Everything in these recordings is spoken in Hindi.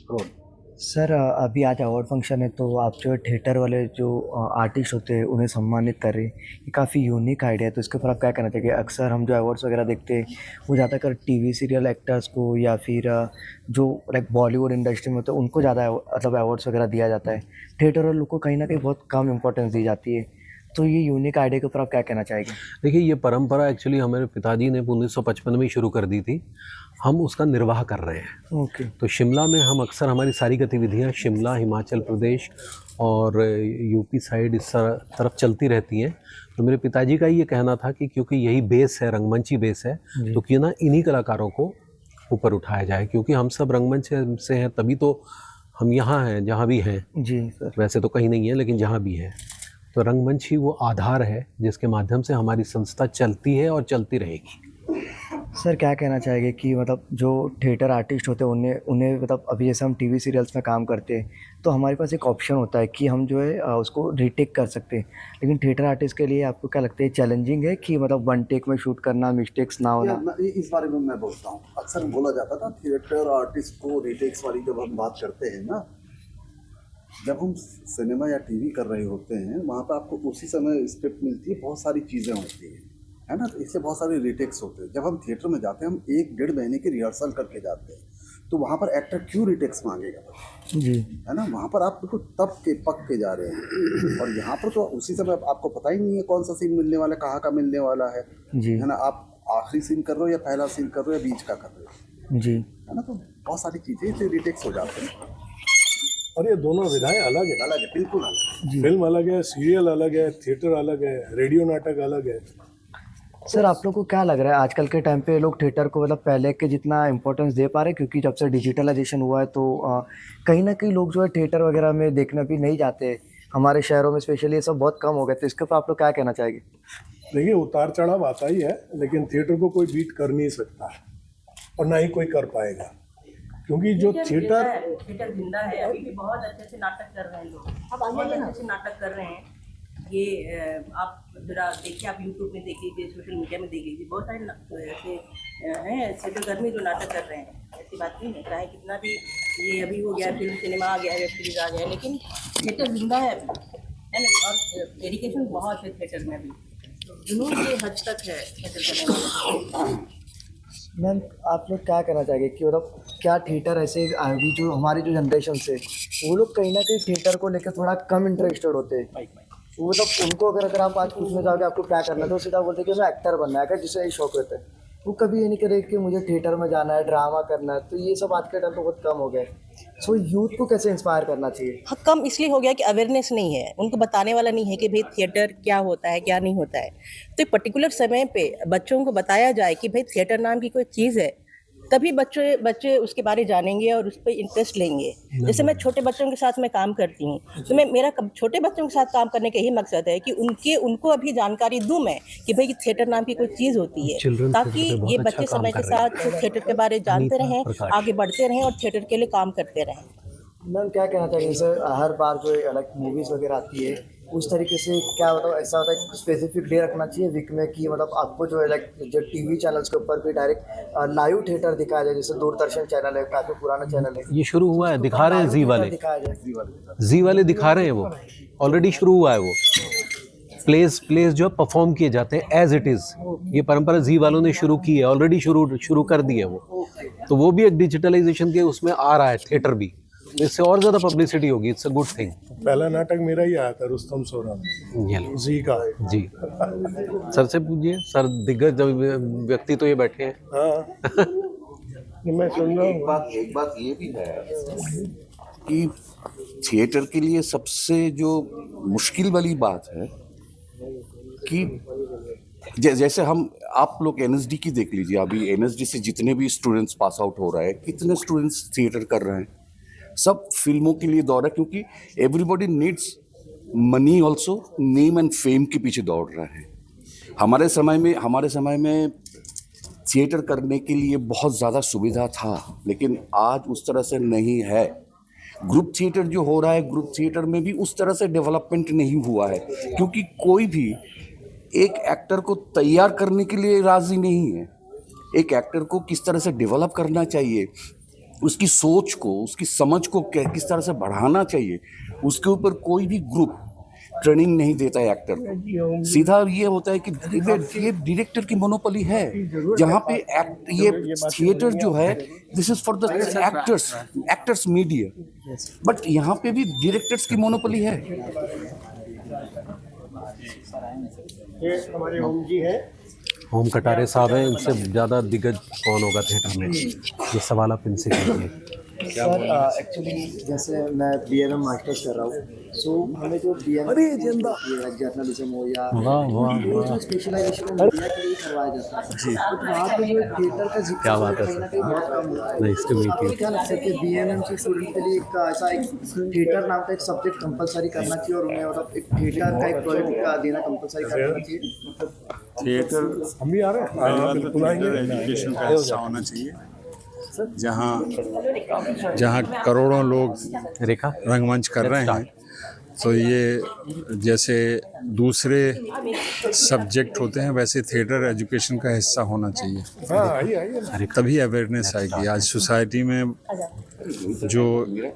रोल। सर अभी आज अवार्ड फंक्शन है तो आप जो है थिएटर वाले जो आर्टिस्ट होते हैं उन्हें सम्मानित कर रहे हैं, ये काफ़ी यूनिक आइडिया है। तो इसके ऊपर आप क्या कहना चाहिए? अक्सर हम जो अवार्ड्स वगैरह देखते हैं वो ज़्यादातर टीवी सीरियल एक्टर्स को या फिर जो लाइक बॉलीवुड इंडस्ट्री में होते हैं उनको ज़्यादा मतलब अवार्ड्स वगैरह दिया जाता है। थिएटर वाले लोग को कहीं ना कहीं बहुत कम इंपॉर्टेंस दी जाती है। तो ये यूनिक आइडिया के ऊपर आप क्या कहना चाहेंगे? देखिए, ये परंपरा एक्चुअली हमारे पिताजी ने 1955 में ही शुरू कर दी थी। हम उसका निर्वाह कर रहे हैं। ओके। तो शिमला में हम अक्सर हमारी सारी गतिविधियां शिमला, हिमाचल प्रदेश और यूपी साइड इस तरफ चलती रहती हैं। तो मेरे पिताजी का ये कहना था कि क्योंकि यही बेस है, रंगमंची बेस है, जी तो क्यों ना इन्हीं कलाकारों को ऊपर उठाया जाए, क्योंकि हम सब रंगमंच से हैं, तभी तो हम यहाँ हैं जहाँ भी हैं। जी सर। वैसे तो कहीं नहीं है, लेकिन जहाँ भी है तो रंगमंच ही वो आधार है जिसके माध्यम से हमारी संस्था चलती है और चलती रहेगी। सर क्या कहना चाहेंगे कि मतलब जो थिएटर आर्टिस्ट होते हैं उन्हें उन्हें मतलब अभी जैसे हम टीवी सीरियल्स में काम करते हैं तो हमारे पास एक ऑप्शन होता है कि हम जो है उसको रीटेक कर सकते हैं। लेकिन थिएटर आर्टिस्ट के लिए आपको क्या लगता है चैलेंजिंग है कि मतलब वन टेक में शूट करना, मिस्टेक्स ना होना? इस बारे में मैं बोलता हूँ। अक्सर बोला जाता था थिएटर आर्टिस्ट को रीटेक्स वाली जब हम बात करते हैं ना, जब हम सिनेमा या टीवी कर रहे होते हैं वहाँ पे आपको उसी समय स्क्रिप्ट मिलती है, बहुत सारी चीज़ें होती हैं, है ना। तो इससे बहुत सारे रीटेक्स होते हैं। जब हम थिएटर में जाते हैं हम 1-1.5 महीने की रिहर्सल करके जाते हैं, तो वहाँ पर एक्टर क्यों रीटेक्स मांगेगा? जी है ना, वहाँ पर आप बिल्कुल तब के पक के जा रहे हैं और यहाँ पर तो उसी समय आपको पता ही नहीं है कौन सा सीन मिलने वाला है, कहाँ का मिलने वाला जी है ना। आप आखिरी सीन कर रहे हो या पहला सीन कर रहे हो या बीच का कर रहे हो, जी। है ना। तो बहुत सारी चीज़ें इससे रिटेक्स हो जाते हैं। और ये दोनों विधाएं अलग है, बिल्कुल अलग है। फिल्म अलग है, सीरियल अलग है, थिएटर अलग है, रेडियो नाटक अलग है। सर आप लोग को क्या लग रहा है आजकल के टाइम पे लोग थिएटर को मतलब पहले के जितना इम्पोर्टेंस दे पा रहे हैं? क्योंकि जब से डिजिटलाइजेशन हुआ है तो कहीं ना कहीं लोग जो है थिएटर वगैरह में देखने भी नहीं जाते। हमारे शहरों में स्पेशली ये सब बहुत कम हो गया। तो इसके ऊपर आप लोग क्या कहना चाहेंगे? देखिए, उतार चढ़ाव आता ही है, लेकिन थिएटर को कोई बीट कर नहीं सकता है और ना ही कोई कर पाएगा, क्योंकि जो थिएटर जिंदा है। अभी भी बहुत अच्छे से नाटक कर रहे हैं लोग, बहुत अच्छे से नाटक कर रहे हैं। ये आप जरा देखिए, आप यूट्यूब में देख लीजिए, सोशल मीडिया में देख लीजिए, बहुत सारे ऐसे हैं थिएटरकर्मी जो नाटक कर रहे हैं। ऐसी बात नहीं है, चाहे कितना भी ये अभी हो गया, फिल्म सिनेमा आ गया, वेब सीरीज आ गया, लेकिन थिएटर जिंदा है अभी, है ना। और डेडिकेशन बहुत है थिएटर में अभी, जुनून के हद तक है थिएटर करने वाले। मैम आप लोग क्या कहना चाहेंगे कि मतलब क्या थिएटर ऐसे अभी जो हमारी जो जनरेशन से वो लोग कहीं ना कहीं थिएटर को लेकर थोड़ा कम इंटरेस्टेड होते हैं? वो मतलब उनको अगर आप आज पूछना चाहोगे आपको क्या करना है तो सीधा बोलते हैं कि मैं एक्टर बनना है, अगर जिसे ये शौक रहता है। वो कभी ये नहीं करे कि मुझे थिएटर में जाना है, ड्रामा करना है। तो ये सब आज के टाइम पे बहुत कम हो गया है। सो यूथ को कैसे इंस्पायर करना चाहिए? हाँ, कम इसलिए हो गया कि अवेयरनेस नहीं है, उनको बताने वाला नहीं है कि भाई थिएटर क्या होता है, क्या नहीं होता है। तो एक पर्टिकुलर समय पे बच्चों को बताया जाए कि भाई थिएटर नाम की कोई चीज़ है, तभी बच्चे उसके बारे जानेंगे और उस पर इंटरेस्ट लेंगे। जैसे मैं छोटे बच्चों के साथ मैं काम करती हूँ, तो मेरा छोटे बच्चों के साथ काम करने का यही मकसद है कि उनको अभी जानकारी दूँ मैं कि भाई थिएटर नाम की कोई चीज़ होती है, चिल्ड्रन ताकि थिएटर पे ये बहुत अच्छा बच्चे काम समय कर के रहे हैं। साथ थिएटर के बारे जानते अनीता रहें, प्रकाश। आगे बढ़ते रहें और थिएटर के लिए काम करते रहें। मैम क्या कहना चाहिए सर, हर बार जो अलग मूवीज़ वगैरह आती है उस तरीके से क्या मतलब ऐसा होता है कि स्पेसिफिक डे रखना चाहिए वीक में कि मतलब आपको जो है लाइक जो टीवी चैनल्स के ऊपर भी डायरेक्ट लाइव थिएटर दिखाया जाए? जैसे दूरदर्शन चैनल है, काफ़ी पुराना चैनल है, ये शुरू हुआ है, दिखा रहे हैं जी वाले। दिखाया जाए। जी वाले दिखा रहे हैं, वो ऑलरेडी शुरू हुआ है। वो प्लेस जो परफॉर्म किए जाते हैं एज इट इज, ये परंपरा जी वालों ने शुरू की है, ऑलरेडी शुरू कर दी है वो। तो वो भी एक डिजिटलाइजेशन के उसमें आ रहा है थिएटर भी, तो इससे और ज्यादा पब्लिसिटी होगी। It's a good thing. पहला नाटक मेरा ही आया था, रुस्तम सोरा, जी का। जी सर से पूछिए, सर दिग्गज व्यक्ति तो ये बैठे हैं। हाँ मैं सुन रहा हूँ। एक बात ये भी है कि थिएटर के लिए सबसे जो मुश्किल वाली बात है कि जैसे हम आप लोग एनएसडी की देख लीजिए, अभी एनएसडी से जितने भी स्टूडेंट्स पास आउट हो रहा है, कितने स्टूडेंट्स थिएटर कर रहे हैं, सब फिल्मों के लिए दौड़ रहे हैं, क्योंकि everybody needs money also, name and fame के पीछे दौड़ रहे हैं। हमारे समय में थिएटर करने के लिए बहुत ज़्यादा सुविधा था, लेकिन आज उस तरह से नहीं है। ग्रुप थिएटर जो हो रहा है, ग्रुप थिएटर में भी उस तरह से डेवलपमेंट नहीं हुआ है, क्योंकि कोई भी एक एक्टर को तैयार करने के लिए राजी नहीं है। एक एक्टर को किस तरह से डेवलप करना चाहिए, उसकी सोच को, उसकी समझ को किस तरह से बढ़ाना चाहिए, उसके ऊपर कोई भी ग्रुप ट्रेनिंग नहीं देता है एक्टर को। सीधा ये होता है कि ये डायरेक्टर की मोनोपोली है, जहाँ पे ये थिएटर जो है this is for the actors media, but यहाँ पे भी डायरेक्टर्स की मोनोपोली है। ये हमारे ओम जी है। ओम कटारे साहब हैं, इनसे ज़्यादा दिग्गज कौन होगा थिएटर में, ये सवाल आप इनसे कीजिए। सर एक्चुअली जैसे मैं BMM मास्टर्स कर रहा हूँ, सो हमें जो BMM जर्नलिज्म हो या जो स्पेशलाइजेशन मीडिया के लिए करवाया जाता है, तो वहाँ पे जो थिएटर का जिक्र क्या बात है कहीं ना कहीं बहुत कम होता है। Nice to meet you. आपको क्या लगता है कि BMM के स्टूडेंट के लिए एक ऐसा एक थिएटर नाम का एक सब्जेक्ट कंपलसरी करना चाहिए और उन्हें मतलब एक थिएटर का एक प्रोजेक्ट का देना कंपलसरी करना चाहिए? थिएटर हम भी आ रहे हैं, बिल्कुल आएंगे। एजुकेशन का हिस्सा होना चाहिए, जहाँ करोड़ों लोग रेखा रंगमंच कर रहे हैं, तो ये जैसे दूसरे सब्जेक्ट होते हैं वैसे थिएटर एजुकेशन का हिस्सा होना चाहिए, हाँ आइए तभी अवेयरनेस आएगी। आज सोसाइटी में जो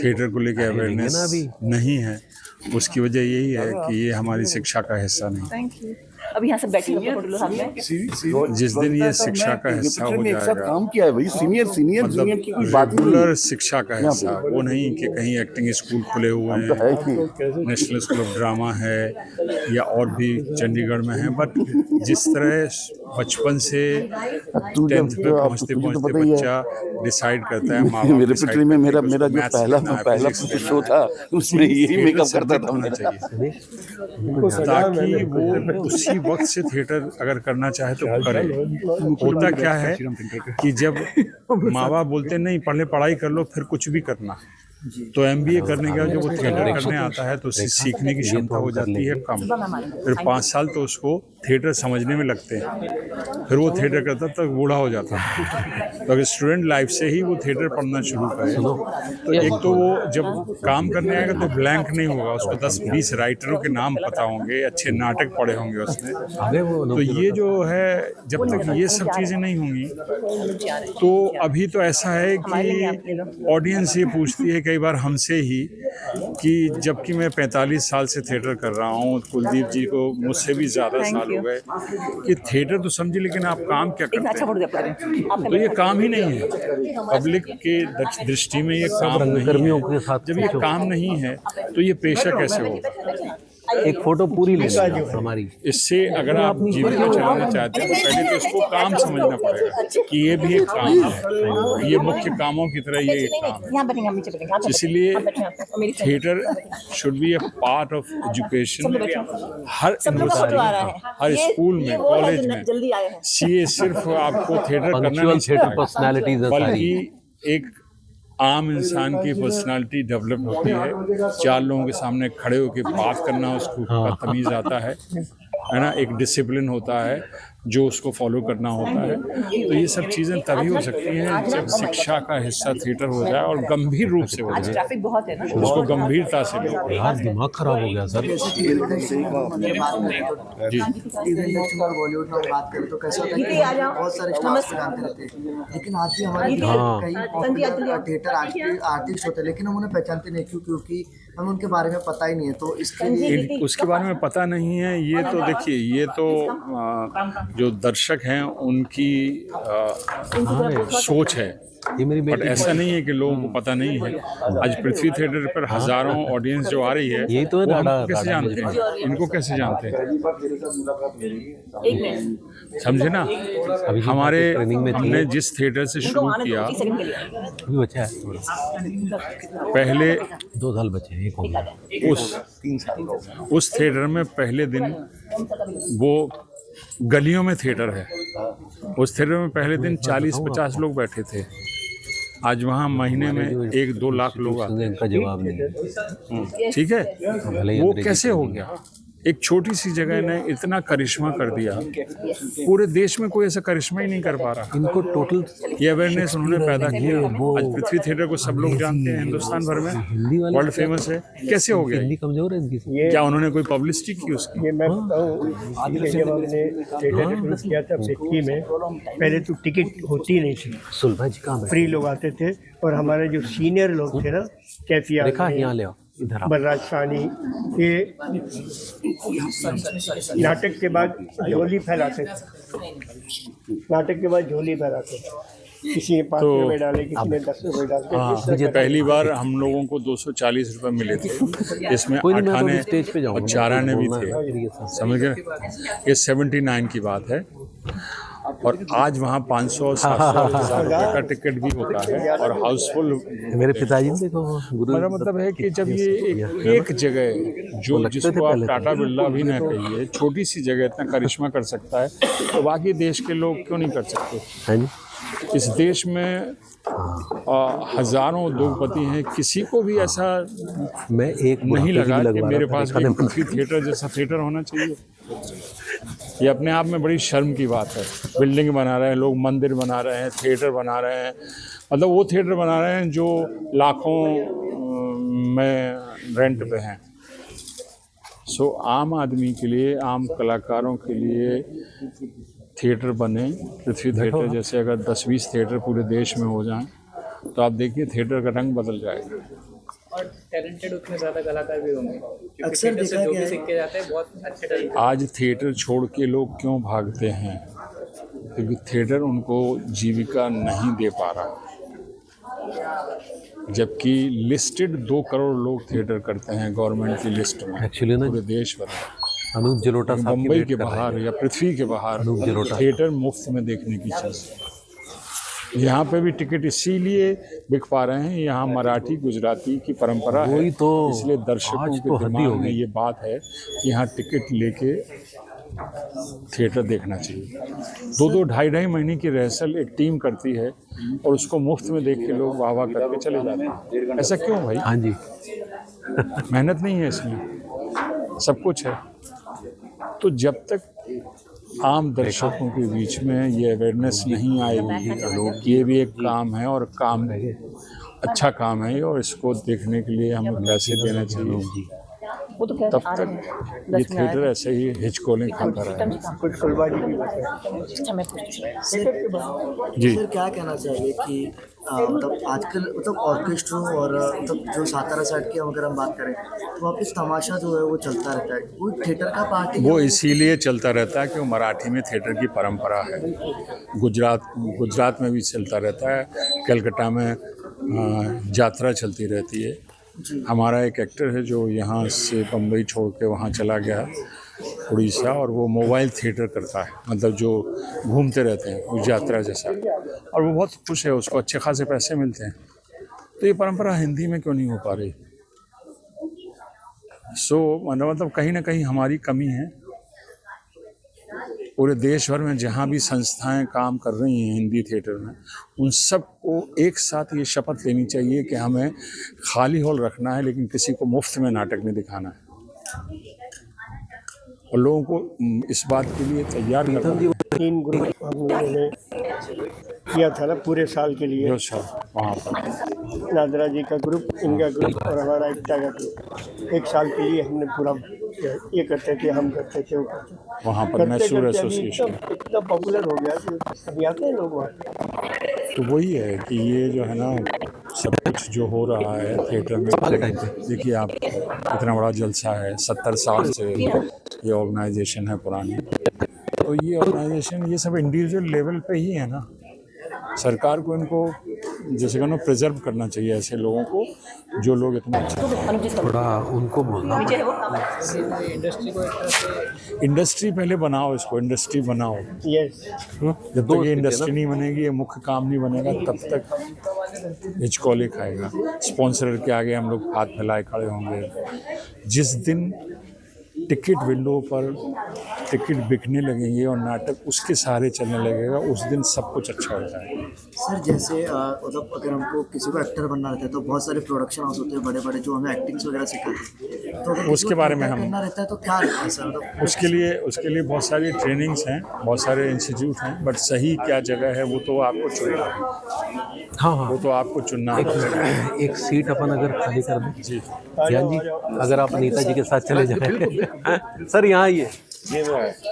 थिएटर को लेकर अवेयरनेस नहीं है, उसकी वजह यही है कि ये हमारी शिक्षा का हिस्सा नहीं। अभी यहाँ से बैठे हुए फोटो लो साथ में। जिस दिन ये शिक्षा का हिस्सा हो एक साथ जाएगा, काम किया है भाई, सीनियर मतलब की कोई बात ही नहीं रेगुलर शिक्षा का हिस्सा, वो नहीं कि कहीं एक्टिंग स्कूल खुले हुए हैं, नेशनल स्कूल ऑफ ड्रामा है या और भी चंडीगढ़ में है, बट जिस तरह बचपन से 10th पे पहुँचते बच्चा डिसाइड करता है, माँ बाप मेरे decide पिछले में मेरा करते हैं कि जो maths पहला लेना है, पहला physics लेना शो है, था उसमें यही मेकअप करता था होना मेरा। चाहिए, उनको सजा ताकि मैंने वो उसी वक्त से थिएटर अगर करना चाहे तो करे। होता क्या है कि जब माँ बाप बोलते नहीं पढ़ाई कर लो फिर कुछ भी करना, तो MBA करने के बाद जब वो थिएटर करने आता है तो उसकी सीखने की क्षमता हो जाती है कम, फिर 5 साल तो उसको थिएटर समझने में लगते हैं, फिर वो थिएटर करता तक बूढ़ा हो जाता है। तो अगर स्टूडेंट लाइफ से ही वो थिएटर पढ़ना शुरू करे तो एक तो वो जब काम करने आएगा तो ब्लैंक नहीं होगा, उसको 10-20 राइटरों के नाम पता होंगे, अच्छे नाटक पढ़े होंगे उसने। तो ये जो है जब तक ये सब चीज़ें नहीं होंगी, तो अभी तो ऐसा है कि ऑडियंस ये पूछती है कई बार हमसे ही कि जबकि मैं 45 साल से थिएटर कर रहा हूँ, कुलदीप जी को मुझसे भी ज़्यादा साल हो गए, कि थिएटर तो समझिए लेकिन आप काम क्या करते हैं? तो ये काम ही नहीं है, पब्लिक के दृष्टि में ये काम नहीं है। जब ये काम नहीं है तो ये पेशा कैसे होगा? एक फोटो पूरी ले लो हमारी। इससे अगर आप जीविका चलाना चाहते हैं तो पहले तो इसको काम समझना पड़ेगा कि ये भी एक काम है, ये मुख्य कामों की तरह ये एक काम है। इसलिए theatre should be a part of education. Her her school में, कॉलेज में CA सिर्फ आपको थिएटर करना नहीं सिखाएगा, बल्कि एक आम इंसान की पर्सनालिटी डेवलप होती है, 4 लोगों के सामने खड़े होकर बात करना उसको तमीज़ आता है ना, एक डिसिप्लिन होता है जो उसको फॉलो करना होता है। तो ये सब चीज़ें तभी हो सकती हैं जब शिक्षा का हिस्सा थिएटर हो जाए और गंभीर रूप से हो जाए, ट्रैफिक बहुत है ना, उसको गंभीरता से लो। यार दिमाग खराब हो गया सर। जी बॉलीवुड में बात करें तो कैसा होता है कि बहुत सारे स्टार्स को जानते रहते हैं, लेकिन आज भी हमारे कई पॉपुलर थिएटर आर्टिस्ट होते हैं लेकिन हम उन्हें पहचानते नहीं, क्योंकि हमें उनके बारे में पता ही नहीं है। तो इसके लिए उसके बारे में पता नहीं है, ये तो देखिए, ये तो जो दर्शक हैं उनकी सोच है, ये मेरी बट ऐसा नहीं है कि लोगों को पता नहीं है। आज पृथ्वी थिएटर पर हजारों ऑडियंस जो आ रही है, यही तो है वो डाटा- हमको कैसे डाटा जानते हैं, इनको कैसे जानते हैं, एक मिनट समझे ना। अभी हमारे ट्रेनिंग में हमने जिस थिएटर से शुरू किया, अभी बचा है थोड़ा, पहले 2 साल बचे हैं, एक हो गया। उस थिएटर में पहले दिन वो गलियों में थिएटर है, उस थिएटर में पहले दिन 40-50 लोग बैठे थे, आज वहाँ महीने में 1-2 लाख लोग आते हैं। इनका जवाब नहीं है। ठीक है, भले ही वो अंग्रेजी कैसे हो गया? एक छोटी सी जगह ने इतना करिश्मा कर दिया, पूरे देश में कोई ऐसा करिश्मा ही नहीं कर पा रहा। इनको टोटल ये अवेयरनेस उन्होंने पैदा किया। आज पृथ्वी थिएटर को सब लोग जानते हैं, हिंदुस्तान भर में वर्ल्ड फेमस है। कैसे हो गया? हिंदी कमजोर है इनकी। क्या उन्होंने कोई पब्लिसिटी की उसकी? ये मैं बताऊँ, जब हमने थिएटर शुरू किया था फिक्की में, पहले तो टिकट होती नहीं थी, सुलभा जी कहाँ फ्री लोग आते थे। और हमारे जो सीनियर लोग थे ना, कैफिया देखा यहाँ ले आओ इधर आओ। बलराज सानी, ये नाटक के बाद झोली फैलाते थे, नाटक के बाद झोली फैलाते थे। किसी ने 5 रुपये डाले, किसी ने 10 रुपये डाले। हाँ, पहली बार हम लोगों को 240 रुपए मिले थे। इसमें कोई नहीं, मैं 8 आने तो स्टेज पे जाऊंगा, और 4 आने भी बोलना है। थे, समझ गए? ये 79 की बात है। और आज वहाँ 500, 700, 1000 रुपये का टिकट भी होता है और हाउसफुल। मेरे पिताजी ने देखो गुरु। मेरा मतलब है कि जब ये एक जगह जो जिसको आप टाटा बिरला भी ना कहिए, छोटी सी जगह इतना करिश्मा कर सकता है, तो बाकी देश के लोग क्यों नहीं कर सकते? है जी। इस देश में हजारों उद्योगपति हैं, किसी को भी ऐसा मैं एक नहीं लगा कि मेरे पास भी देखा पृथ्वी थिएटर जैसा थिएटर होना चाहिए। ये अपने आप में बड़ी शर्म की बात है। बिल्डिंग बना रहे हैं लोग, मंदिर बना रहे हैं, थिएटर बना रहे हैं, मतलब वो थिएटर बना रहे हैं जो लाखों में रेंट पे हैं। सो आम आदमी के लिए, आम कलाकारों के लिए थिएटर बने, पृथ्वी थिएटर जैसे। अगर 10-20 थिएटर पूरे देश में हो जाएं तो आप देखिए थिएटर का रंग बदल जाएगा। और टैलेंटेड उतने ज़्यादा कलाकार भी होंगे, अक्सर थिएटर से देखा जो गया भी है। सीख के जाते हैं बहुत अच्छे टैलेंट। आज थिएटर छोड़ के लोग क्यों भागते हैं? क्योंकि थिएटर उनको जीविका नहीं दे पा रहा। जबकि लिस्टेड 2 करोड़ लोग थिएटर करते हैं गवर्नमेंट की लिस्ट में, एक्चुअली ना पूरे देश भर में। अनूप जलोटा साहब की मुंबई वेट के कर रहे हैं। बाहर या पृथ्वी के बाहर अनूप जलोटा। थिएटर मुफ्त में देखने की चीज़। यहाँ पे भी टिकट इसीलिए बिक पा रहे हैं, यहाँ मराठी गुजराती की परंपरा है, वही तो, इसलिए दर्शकों आज के तो हद ही दिमाग हो में गई। ये बात है कि यहाँ टिकट लेके थिएटर देखना चाहिए। 2-2, 2.5 महीने की रिहर्सल एक टीम करती है और उसको मुफ्त में देख के लोग वाह वाह करके चले जाते हैं। ऐसा क्यों भाई? हाँ जी। मेहनत नहीं है इसमें, सब कुछ है। तो जब तक आम दर्शकों के बीच में ये अवेयरनेस नहीं आएगी, ये भी एक काम है और काम अच्छा काम है और इसको देखने के लिए हमें पैसे देना चाहिए। तब तक ये थिएटर ऐसे ही हिचकोले खाता रहेगा। कुछ फुलवा जी भी बताए। जी, सर क्या कहना चाहिए कि मतलब आजकल मतलब ऑर्केस्ट्रा और मतलब जो सातारा साइड की अगर हम बात करें तो वहाँ पे तमाशा जो है वो चलता रहता है, वो थिएटर का पार्ट है। वो इसीलिए चलता रहता है कि वो मराठी में थिएटर की परंपरा है। गुजरात में भी चलता रहता है, कलकत्ता में यात्रा चलती रहती है। हमारा एक एक्टर है जो यहाँ से बम्बई छोड़ के वहाँ चला गया उड़ीसा, और वो मोबाइल थिएटर करता है, मतलब जो घूमते रहते हैं उस यात्रा जैसा, और वो बहुत खुश है, उसको अच्छे खासे पैसे मिलते हैं। तो ये परंपरा हिंदी में क्यों नहीं हो पा रही? मतलब कहीं ना कहीं हमारी कमी है। पूरे देश भर में जहाँ भी संस्थाएं काम कर रही हैं हिंदी थिएटर में, उन सबको एक साथ ये शपथ लेनी चाहिए कि हमें खाली हॉल रखना है लेकिन किसी को मुफ्त में नाटक नहीं दिखाना है, और लोगों को इस बात के लिए तैयार करना है। 3 ग्रुप हम लोगों ने किया था ना पूरे साल के लिए। जो सर वहाँ पर नादरा जी का ग्रुप, इनका ग्रुप और हमारा एकता का ग्रुप, 1 साल के लिए हमने पूरा ये करते थे, हम करते थे, वो करते थे। वहाँ पर करते मैसूर करते अभी एसोसिएशन। इतना पॉपुलर हो गया कि अभी आते हैं लोग वहाँ। तो वही है कि ये जो है ना सब कुछ जो हो रहा है थिएटर में, देखिए आप इतना बड़ा जलसा है, 70 साल से ये ऑर्गेनाइजेशन है पुरानी। तो ये ऑर्गेनाइजेशन ये सब इंडिविजुअल लेवल पे ही है ना। सरकार को इनको जैसे कहना प्रिजर्व करना चाहिए ऐसे लोगों को, जो लोग इतना अच्छा। थोड़ा उनको बोलना। इंडस्ट्री को एक तरह से इंडस्ट्री पहले बनाओ, इसको इंडस्ट्री बनाओ। यस, जब तक ये इंडस्ट्री नहीं बनेगी, ये मुख्य काम नहीं बनेगा, तब तक हिचकोले खाएगा। स्पॉन्सर के आगे हम लोग हाथ फैलाए खड़े होंगे। जिस दिन टिकट विंडो पर टिकट बिकने लगेंगे और नाटक उसके सहारे चलने लगेगा, उस दिन सब कुछ अच्छा हो जाएगा। सर जैसे मतलब अगर हमको किसी को एक्टर बनना रहता है तो बहुत सारे प्रोडक्शन हाउस होते हैं बड़े बड़े जो हमें एक्टिंग्स वगैरह सिखाते हैं, तो अगर उसके बारे में हम करना रहता है तो क्या रहता है सर? मतलब उसके लिए बहुत सारी ट्रेनिंग्स हैं, बहुत सारे इंस्टीट्यूट हैं, बट सही क्या जगह है वो तो आपको चुनना है। हाँ हाँ, वो तो आपको चुनना है। एक सीट अपन अगर खाली कर दें जी ज्ञान जी, अगर आप नेताजी के साथ चले जाएं सर यहाँ आइए।